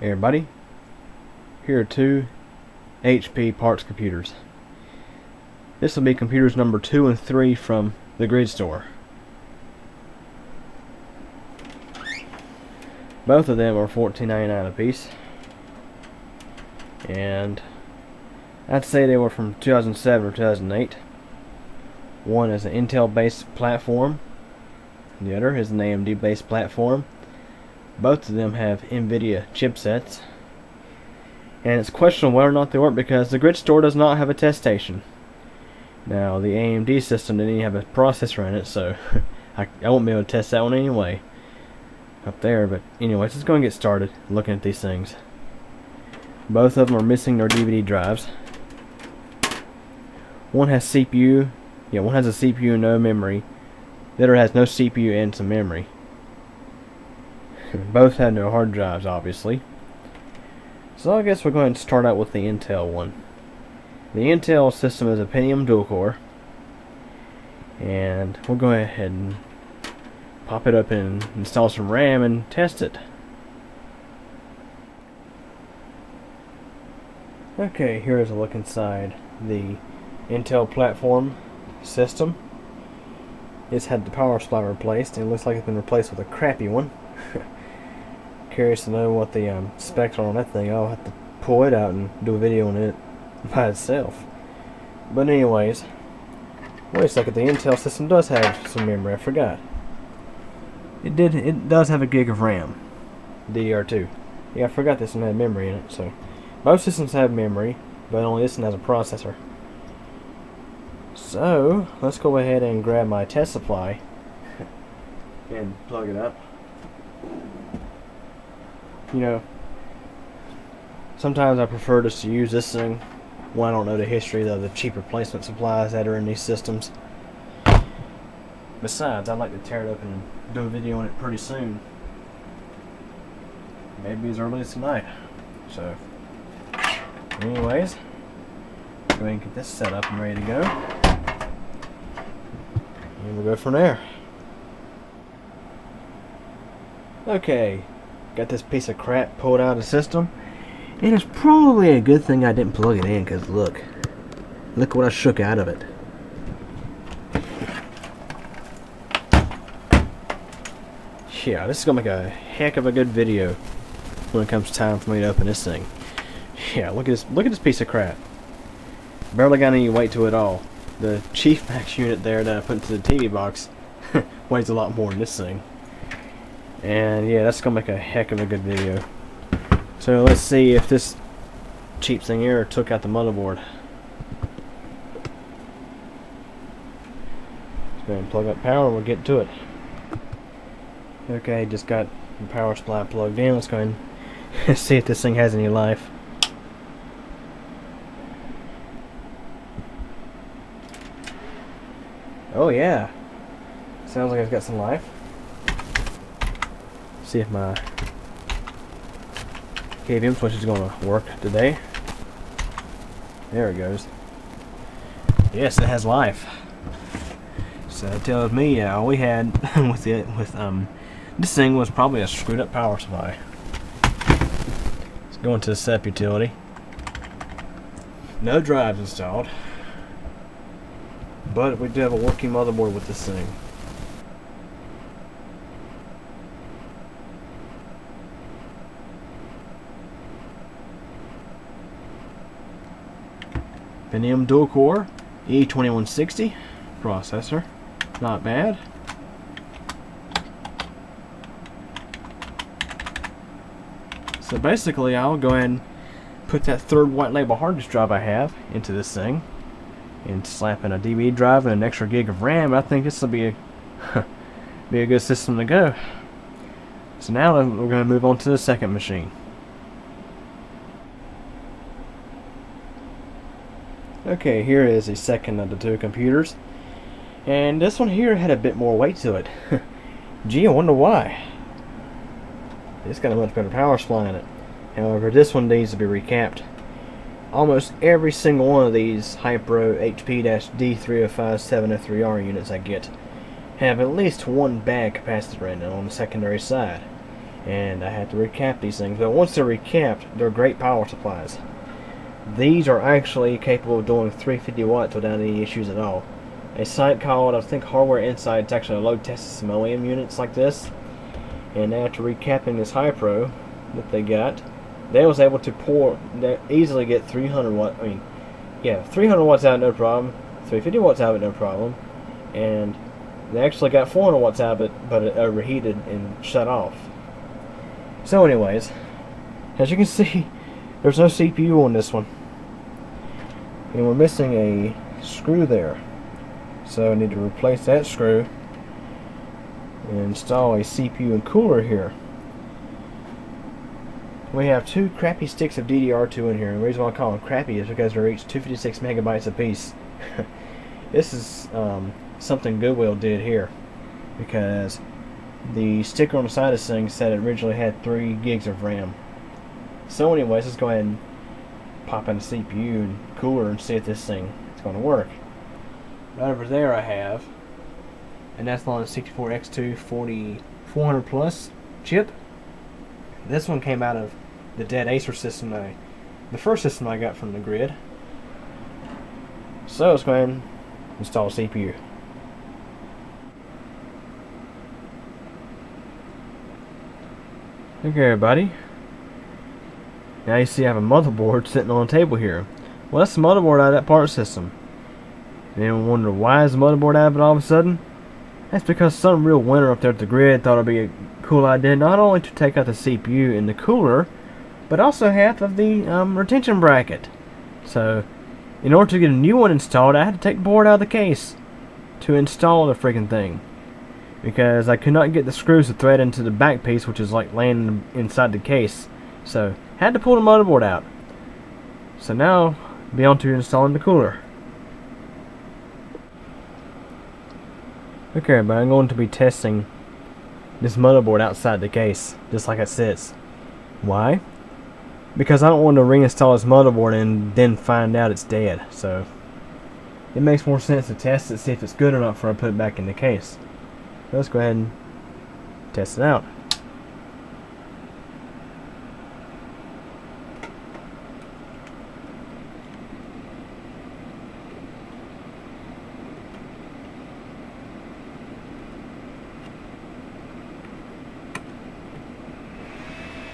Hey everybody, here are two HP parts computers. This will be computers number 2 and 3 from the grid store. Both of them are $14.99 a piece, and I'd say they were from 2007 or 2008. One is an Intel based platform, the other is an AMD based platform. Both of them have NVIDIA chipsets, and it's questionable whether or not they work because the grid store does not have a test station. Now, the AMD system didn't even have a processor in it, so I won't be able to test that one anyway up there. But anyways, let's go and get started looking at these things. Both of them are missing their DVD drives. One has CPU, one has a CPU and no memory. The other has no CPU and some memory. Both have no hard drives, obviously. So I guess we're going to start out with the Intel one. The Intel system is a Pentium dual core, and we'll go ahead and pop it up and install some RAM and test it. Okay, here's a look inside the Intel platform system. It's had the power supply replaced, and it looks like it's been replaced with a crappy one. Curious to know what the specs are on that thing. I'll have to pull it out and do a video on it by itself. But anyways, wait a second, the Intel system does have some memory. I forgot. It does have a gig of RAM, DDR2. Yeah, I forgot this one had memory in it. So both systems have memory, but only this one has a processor. So let's go ahead and grab my test supply and plug it up. You know, sometimes I prefer just to use this thing when I don't know the history of the cheap replacement supplies that are in these systems. Besides, I'd like to tear it up and do a video on it pretty soon. Maybe as early as tonight. So, anyways, go ahead and get this set up and ready to go. And we'll go from there. Okay. Got this piece of crap pulled out of the system, and it's probably a good thing I didn't plug it in, because look what I shook out of it. Yeah, this is gonna make a heck of a good video when it comes time for me to open this thing. Yeah, look at this piece of crap. Barely got any weight to it all. The Chief Max unit there that I put into the TV box weighs a lot more than this thing. And yeah, that's gonna make a heck of a good video. So let's see if this cheap thing here took out the motherboard. Let's go ahead and plug up power and we'll get to it. Okay, just got the power supply plugged in. Let's go ahead and see if this thing has any life. Oh yeah, sounds like it's got some life. See if my KVM switch is going to work today. There it goes. Yes, it has life. So it tells me all we had this thing was probably a screwed up power supply. Let's go into the setup utility. No drives installed, but we do have a working motherboard with this thing. Pentium dual core E2160 processor, not bad. So basically, I'll go ahead and put that third white label hard disk drive I have into this thing, and slap in a DVD drive and an extra gig of RAM. I think this will be a good system to go. So now we're going to move on to the second machine. Okay, here is the second of the two computers, and this one here had a bit more weight to it. Gee, I wonder why. It's got a much better power supply in it. However, this one needs to be recapped. Almost every single one of these Hypro HP-D305703R units I get have at least one bad capacitor in it on the secondary side. and I had to recap these things. But once they're recapped, they're great power supplies. These are actually capable of doing 350 watts without any issues at all. A site called, I think, Hardware Insight, it's actually a load tested some OEM units like this, and after recapping this High Pro that they got, they was able to easily get 300 watt. I mean, yeah, 300 watts out, no problem. 350 watts out of it, no problem. And they actually got 400 watts out of it, but it overheated and shut off. So anyways, as you can see, there's no CPU on this one. And we're missing a screw there. So I need to replace that screw and install a CPU and cooler here. We have two crappy sticks of DDR2 in here. And the reason why I call them crappy is because they're each 256 megabytes apiece. This is something Goodwill did here, because the sticker on the side of this thing said it originally had 3 gigs of RAM. So anyways, let's go ahead and pop in the CPU and cooler and see if this thing is going to work. Right over there I have an Athlon 64X2 400 plus chip. This one came out of the dead Acer system, the first system I got from the grid. So let's go ahead and install a CPU. Okay everybody, now you see I have a motherboard sitting on a table here. Well, that's the motherboard out of that part system. Anyone wonder why is the motherboard out of it all of a sudden? That's because some real winner up there at the grid thought it would be a cool idea not only to take out the CPU and the cooler, but also half of the retention bracket. So in order to get a new one installed, I had to take the board out of the case to install the freaking thing, because I could not get the screws to thread into the back piece, which is like laying inside the case. So had to pull the motherboard out. So now be on to installing the cooler. Okay, but I'm going to be testing this motherboard outside the case, just like it sits. Why? Because I don't want to reinstall this motherboard and then find out it's dead. So it makes more sense to test it, see if it's good or not before I put it back in the case. So let's go ahead and test it out.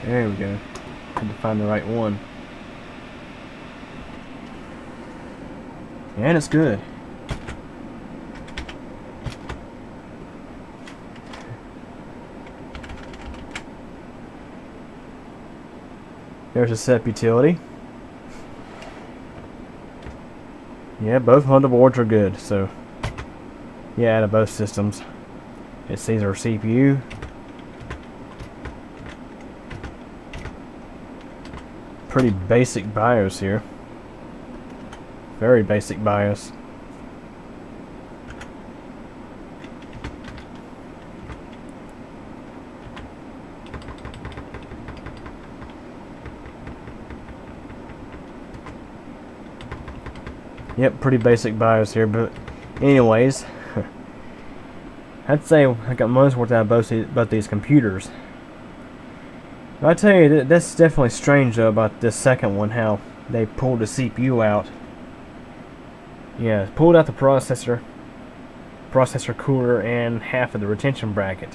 There we go. Had to find the right one. And it's good. There's a SEP utility. Yeah, both motherboards are good. So yeah, out of both systems, it sees our CPU. Pretty basic BIOS here. Very basic BIOS. Yep, pretty basic BIOS here, but anyways, I'd say I got money's worth out of both these computers. I tell you, that's definitely strange though about this second one, how they pulled the CPU out. Yeah, pulled out the processor cooler, and half of the retention bracket.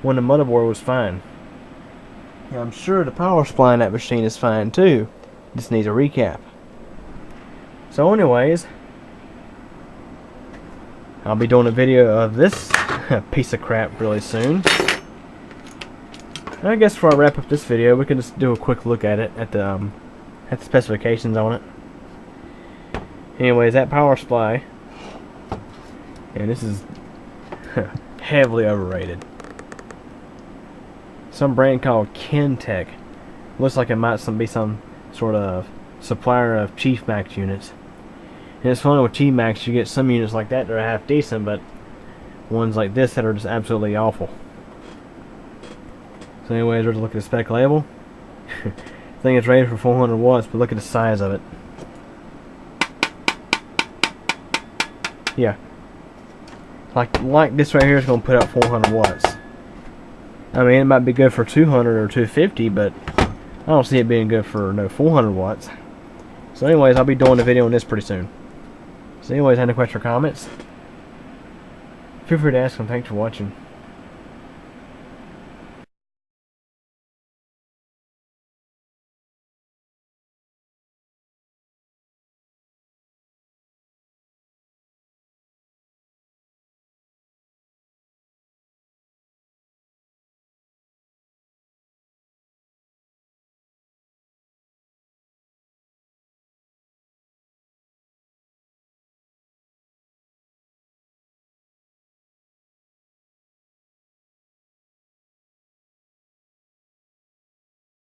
When the motherboard was fine. Yeah, I'm sure the power supply in that machine is fine too. Just needs a recap. So anyways, I'll be doing a video of this piece of crap really soon. I guess before I wrap up this video, we can just do a quick look at it, at the specifications on it. Anyways, that power supply, and this is heavily overrated. Some brand called Kentech. Looks like it might be some sort of supplier of Chief Max units. And it's funny with Chief Max, you get some units like that that are half decent, but ones like this that are just absolutely awful. So anyways, there's a look at the spec label. Thing is rated for 400 watts, but look at the size of it. Yeah. Like this right here is going to put out 400 watts. I mean, it might be good for 200 or 250, but I don't see it being good for no 400 watts. So anyways, I'll be doing a video on this pretty soon. So anyways, any questions or comments? Feel free to ask them. Thanks for watching.